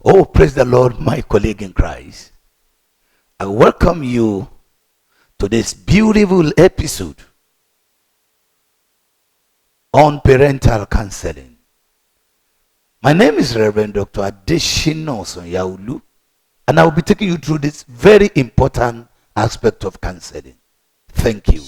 Oh, praise the Lord, my colleague in Christ. I welcome you to this beautiful episode on parental counseling. My name is Reverend Dr. Adeshina Osonyaulu, and I will be taking you through this very important aspect of counseling. Thank you.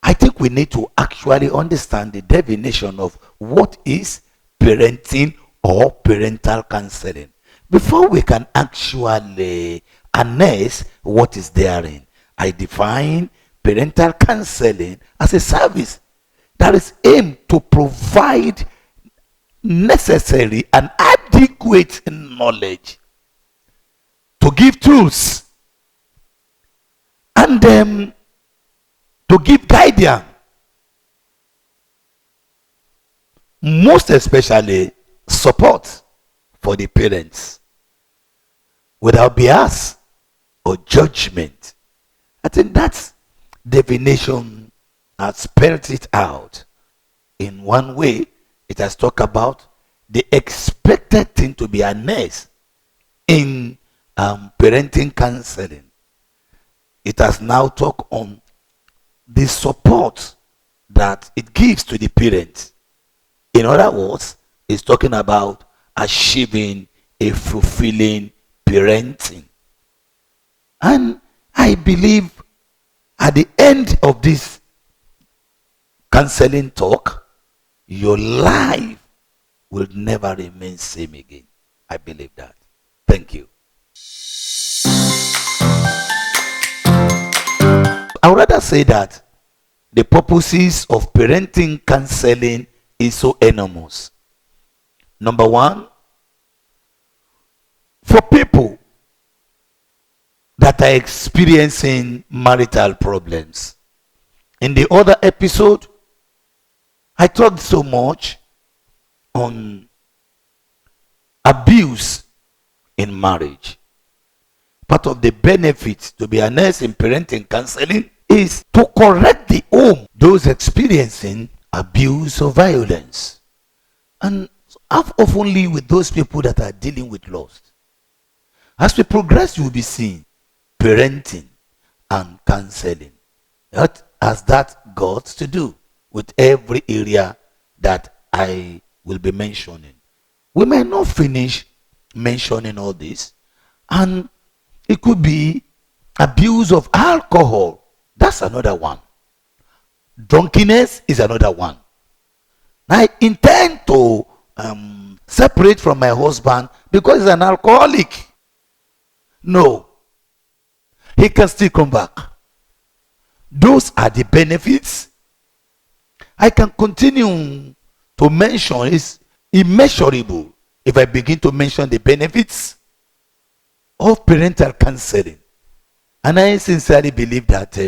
I think we need to actually understand the definition of what is parenting or parental counseling before we can actually harness what is therein. I define parental counseling as a service that is aimed to provide necessary and adequate knowledge, to give tools, and to give guidance, most especially support for the parents without bias or judgment. I think that definition has spelled it out. In one way, it has talked about the expected thing to be harnessed in parenting counseling. It has now talked on the support that it gives to the parents. In other words, it's talking about achieving a fulfilling parenting. And I believe at the end of this counseling talk, your life will never remain same again. I believe that. Thank you. I would rather say that the purposes of parenting counseling is so enormous. Number one, for people that are experiencing marital problems. In the other episode, I talked so much on abuse in marriage. Part of the benefits to be harnessed in parenting counseling is to correct the home, those experiencing abuse or violence. And how oftenly with those people that are dealing with loss. As we progress, you will be seeing parenting and counseling. What has that got to do with every area that I will be mentioning? We may not finish mentioning all this, and it could be abuse of alcohol. That's another one. Drunkenness is another one. I intend to separate from my husband because he's an alcoholic. No. He can still come back. Those are the benefits. I can continue to mention. It's immeasurable if I begin to mention the benefits of parental counseling. And I sincerely believe that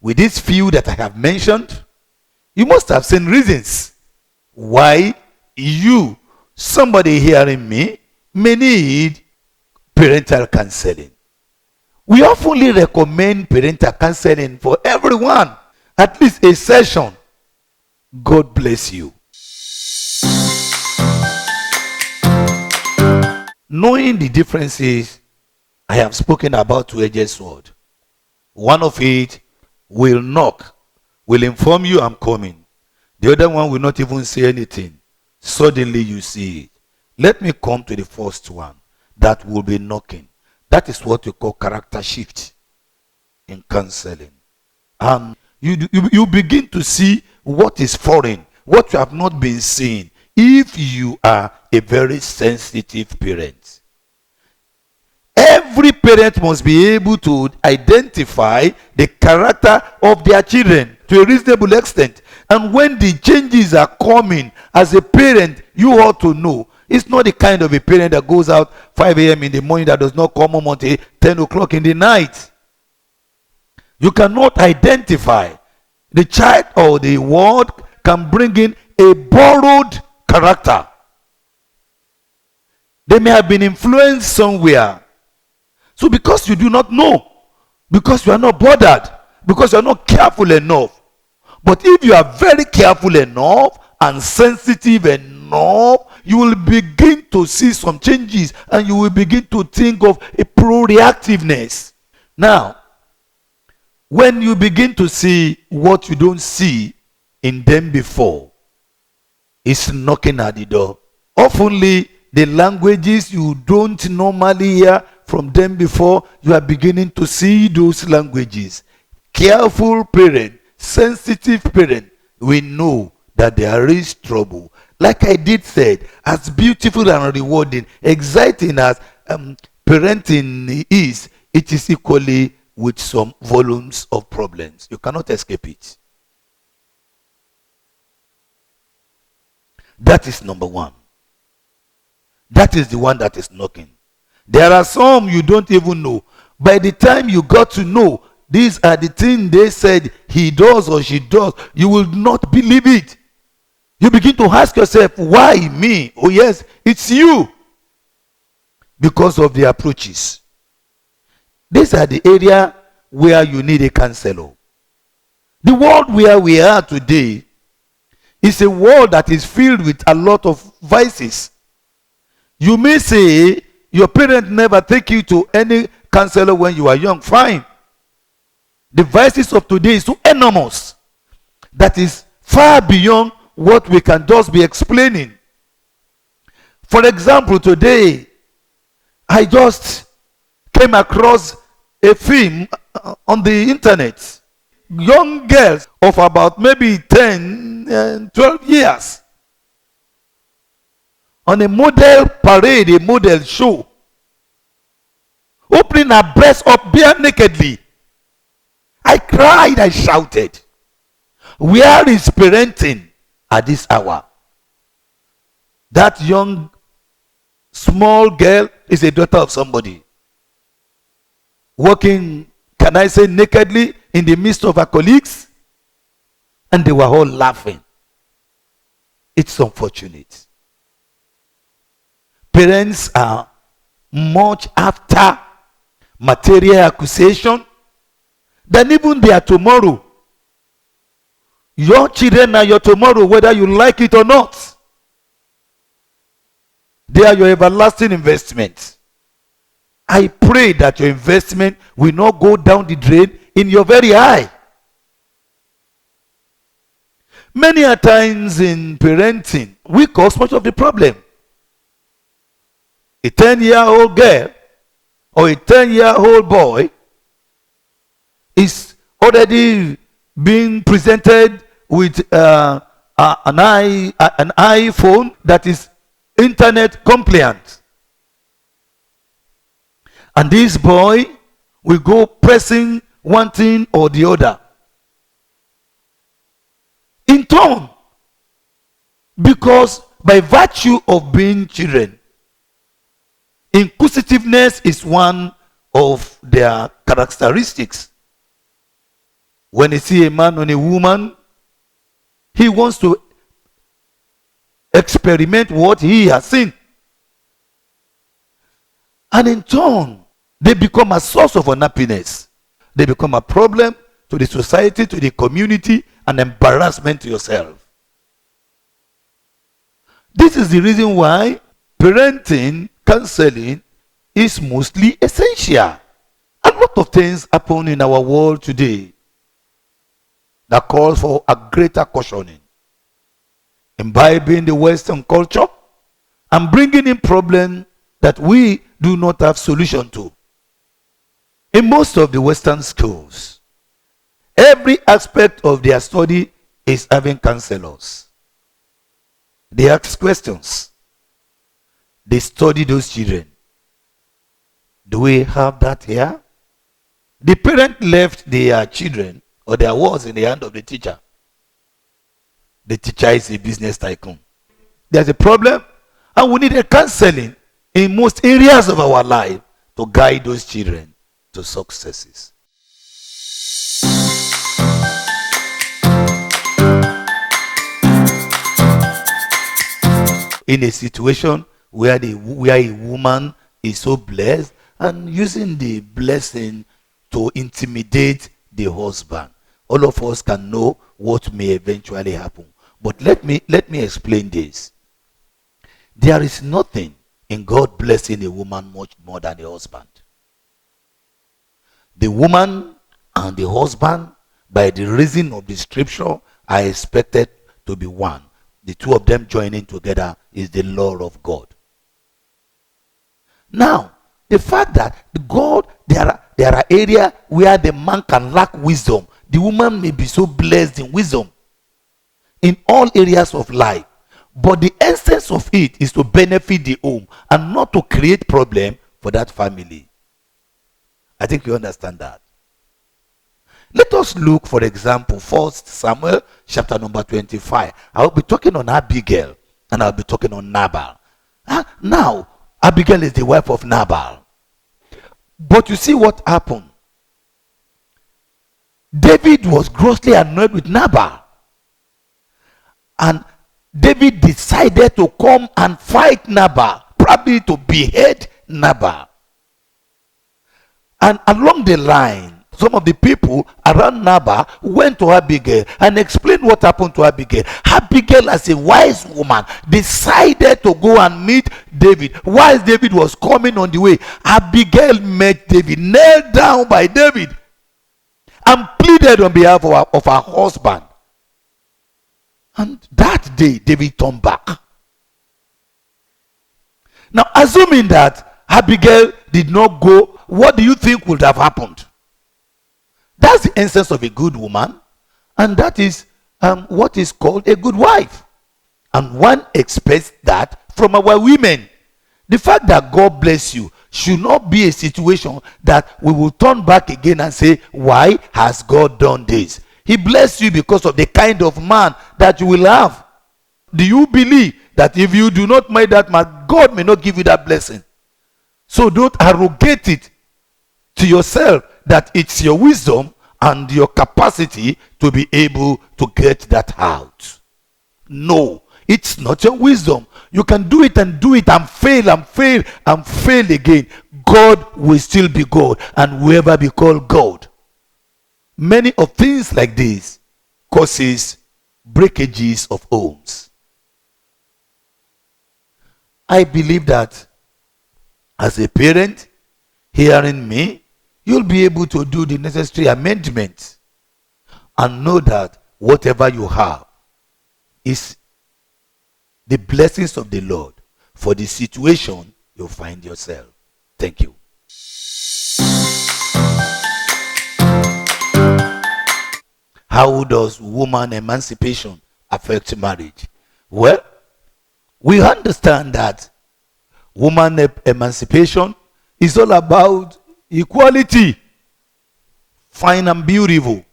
with these few that I have mentioned, you must have seen reasons why you, somebody hearing me, may need parental counseling. We often recommend parental counseling for everyone, at least a session. God bless you. Knowing the differences I have spoken about two-edged sword. One of it will knock, will inform you I'm coming. The other one will not even say anything. Suddenly you see it. Let me come to the first one that will be knocking. That is what we call character shift in counseling. And you begin to see what is foreign, what you have not been seeing, if you are a very sensitive parent. Every parent must be able to identify the character of their children to a reasonable extent. And when the changes are coming, as a parent, you ought to know. It's not the kind of a parent that goes out 5 a.m. in the morning that does not come home until 10 o'clock in the night. You cannot identify. The child or the word can bring in a borrowed character. They may have been influenced somewhere. So because you do not know, because you are not bothered, because you are not careful enough. But if you are very careful enough and sensitive enough, you will begin to see some changes and you will begin to think of a proactiveness. Now, when you begin to see what you don't see in them before, it's knocking at the door. Oftenly, the languages you don't normally hear from them before, you are beginning to see those languages. Careful parent, sensitive parent, we know that there is trouble. Like I did said, as beautiful and rewarding, exciting as parenting is, it is equally with some volumes of problems. You cannot escape it. That is number one. That is the one that is knocking. There are some you don't even know. By the time you got to know, these are the things they said he does or she does, you will not believe it. You begin to ask yourself, why me? Oh yes, it's you. Because of the approaches. These are the area where you need a counselor. The world where we are today is a world that is filled with a lot of vices. You may say your parents never take you to any counselor when you are young. Fine. The vices of today is so enormous that is far beyond what we can just be explaining. For example, today I just came across a film on the internet. Young girls of about maybe 10 and 12 years on a model parade, a model show, opening her breast up bare nakedly. I cried, I shouted. Where is parenting at this hour? That young small girl is a daughter of somebody, walking, can I say, nakedly in the midst of her colleagues, and they were all laughing. It's unfortunate. Parents are much after material acquisition than even their tomorrow. Your children are your tomorrow, whether you like it or not. They are your everlasting investment. I pray that your investment will not go down the drain in your very eye. Many a times in parenting, we cause much of the problem. A 10-year-old girl or a 10-year-old boy is already being presented with an iPhone that is internet compliant. And this boy will go pressing one thing or the other. In turn, because by virtue of being children, inquisitiveness is one of their characteristics. When you see a man or a woman, he wants to experiment what he has seen. And in turn, they become a source of unhappiness. They become a problem to the society, to the community, an embarrassment to yourself. This is the reason why parenting counseling is mostly essential. A lot of things happen in our world today that calls for a greater cautioning, imbibing the Western culture and bringing in problems that we do not have solution to. In most of the Western schools, every aspect of their study is having counselors. They ask questions. They study those children. Do we have that here? The parent left their children or their words in the hand of the teacher. The teacher is a business tycoon. There's a problem, and we need a counseling in most areas of our life to guide those children to successes. In a situation where a woman is so blessed and using the blessing to intimidate the husband, all of us can know what may eventually happen. But let me explain this. There is nothing in God blessing a woman much more than a husband. The woman and the husband, by the reason of the scripture, are expected to be one. The two of them joining together is the law of God. Now, the fact that God, there are areas where the man can lack wisdom. The woman may be so blessed in wisdom in all areas of life. But the essence of it is to benefit the home and not to create problem for that family. I think you understand that. Let us look, for example, 1 Samuel chapter number 25. I will be talking on Abigail and I'll be talking on Nabal. Now, Abigail is the wife of Nabal. But you see what happened. David was grossly annoyed with Nabal. And David decided to come and fight Nabal, probably to behead Nabal. And along the line, some of the people around Nabal went to Abigail and explained what happened to Abigail. Abigail, as a wise woman, decided to go and meet David. While David was coming on the way, Abigail met David, knelt down by David, and pleaded on behalf of her husband. And that day, David turned back. Now, assuming that Abigail did not go, what do you think would have happened? That's the essence of a good woman, and that is what is called a good wife. And one expects that from our women. The fact that God bless you should not be a situation that we will turn back again and say, why has God done this? He blessed you because of the kind of man that you will have. Do you believe that if you do not marry that man, God may not give you that blessing? So don't arrogate it to yourself that it's your wisdom and your capacity to be able to get that out. No, it's not your wisdom. You can do it and fail and fail and fail again. God will still be God, and whoever be called God. Many of things like this causes breakages of homes. I believe that as a parent hearing me, you'll be able to do the necessary amendments and know that whatever you have is the blessings of the Lord for the situation you find yourself. Thank you. How does woman emancipation affect marriage? Well, we understand that woman emancipation is all about equality, fine and beautiful.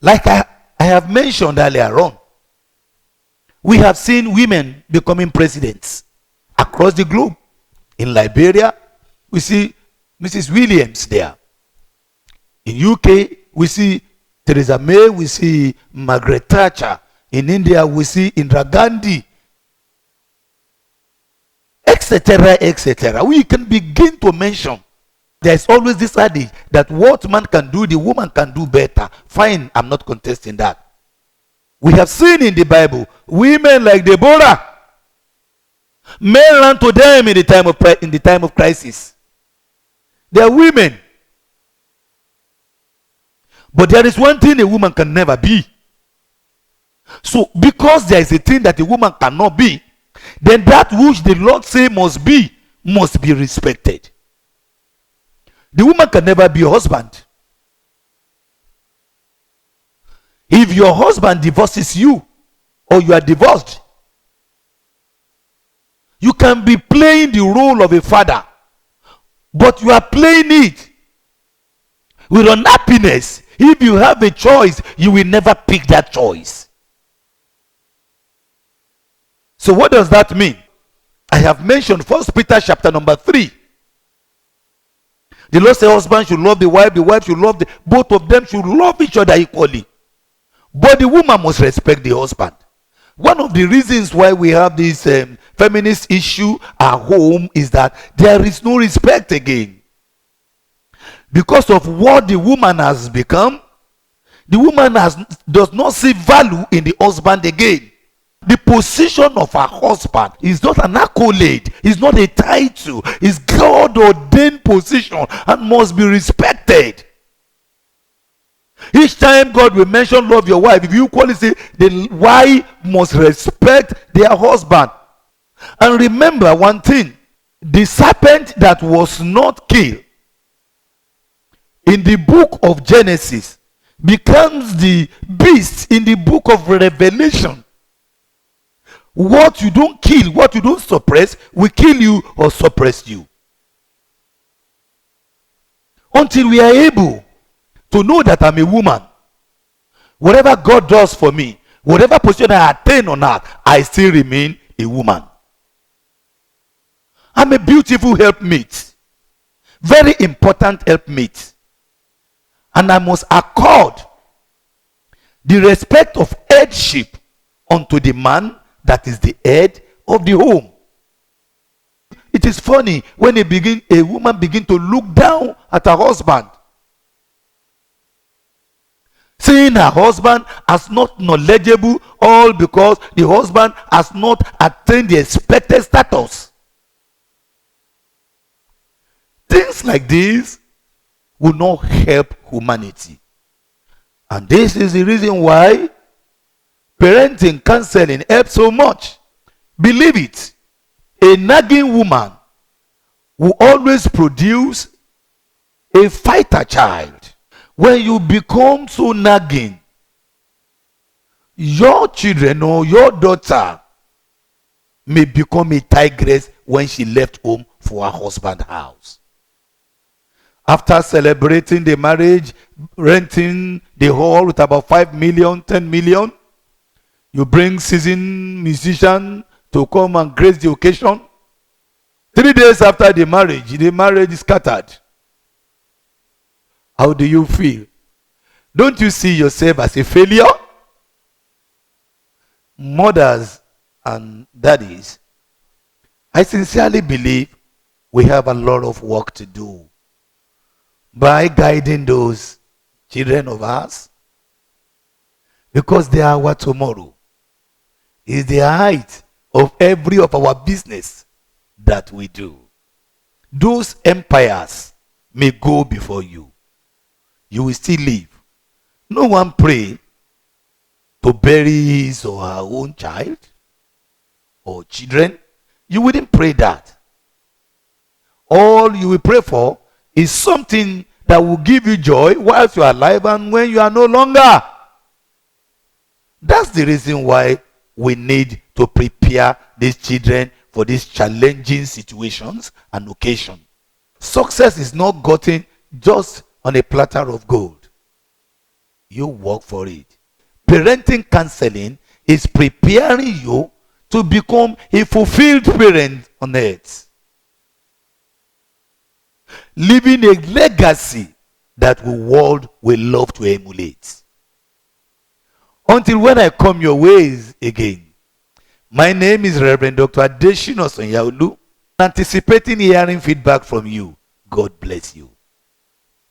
Like I have mentioned earlier on, we have seen women becoming presidents across the globe. In Liberia, we see Mrs. Williams there. In UK, we see Theresa May, we see Margaret Thatcher. In India, we see Indira Gandhi, etc., etc. We can begin to mention. There's always this adage that what man can do, the woman can do better. Fine, I'm not contesting that. We have seen in the Bible women like Deborah. Men ran to them in the time of crisis. They are women. But there is one thing a woman can never be. So because there is a thing that a woman cannot be, then that which the Lord say must be respected. The woman can never be your husband. If your husband divorces you, or you are divorced, you can be playing the role of a father, but you are playing it with unhappiness. If you have a choice, you will never pick that choice. So what does that mean? I have mentioned 1 Peter chapter number 3. The Lord says husband should love the wife should love both of them should love each other equally. But the woman must respect the husband. One of the reasons why we have this feminist issue at home is that there is no respect again. Because of what the woman has become, The woman does not see value in the husband again. The position of her husband is not an accolade, it's not a title, it's God ordained position and must be respected. Each time God will mention love your wife, if you equally say the wife must respect their husband. And remember one thing, the serpent that was not killed in the book of Genesis becomes the beast in the book of Revelation. What you don't kill, what you don't suppress, will kill you or suppress you. Until we are able to know that I'm a woman, whatever God does for me, whatever position I attain on earth, I still remain a woman. I'm a beautiful helpmate, very important helpmate, and I must accord the respect of headship unto the man that is the head of the home. It is funny when a woman begin to look down at her husband, seeing her husband as not knowledgeable, all because the husband has not attained the expected status. Things like this will not help humanity. And this is the reason why parenting counseling helps so much. Believe it, a nagging woman will always produce a fighter child. When you become so nagging, your children or your daughter may become a tigress when she left home for her husband's house. After celebrating the marriage, renting the hall with about 5 million, 10 million, you bring seasoned musician to come and grace the occasion. 3 days after the marriage is scattered. How do you feel? Don't you see yourself as a failure? Mothers and daddies, I sincerely believe we have a lot of work to do by guiding those children of ours, because they are our tomorrow. Is the height of every of our business that we do. Those empires may go before you. You will still live. No one pray to bury his or her own child or children. You wouldn't pray that. All you will pray for is something that will give you joy whilst you are alive and when you are no longer. That's the reason why we need to prepare these children for these challenging situations and occasions. Success is not gotten just on a platter of gold. You work for it. Parenting counseling is preparing you to become a fulfilled parent on earth, leaving a legacy that the world will love to emulate. Until when I come your ways again, my name is Reverend Dr. Adeshina Sonyaolu, anticipating hearing feedback from you. God bless you.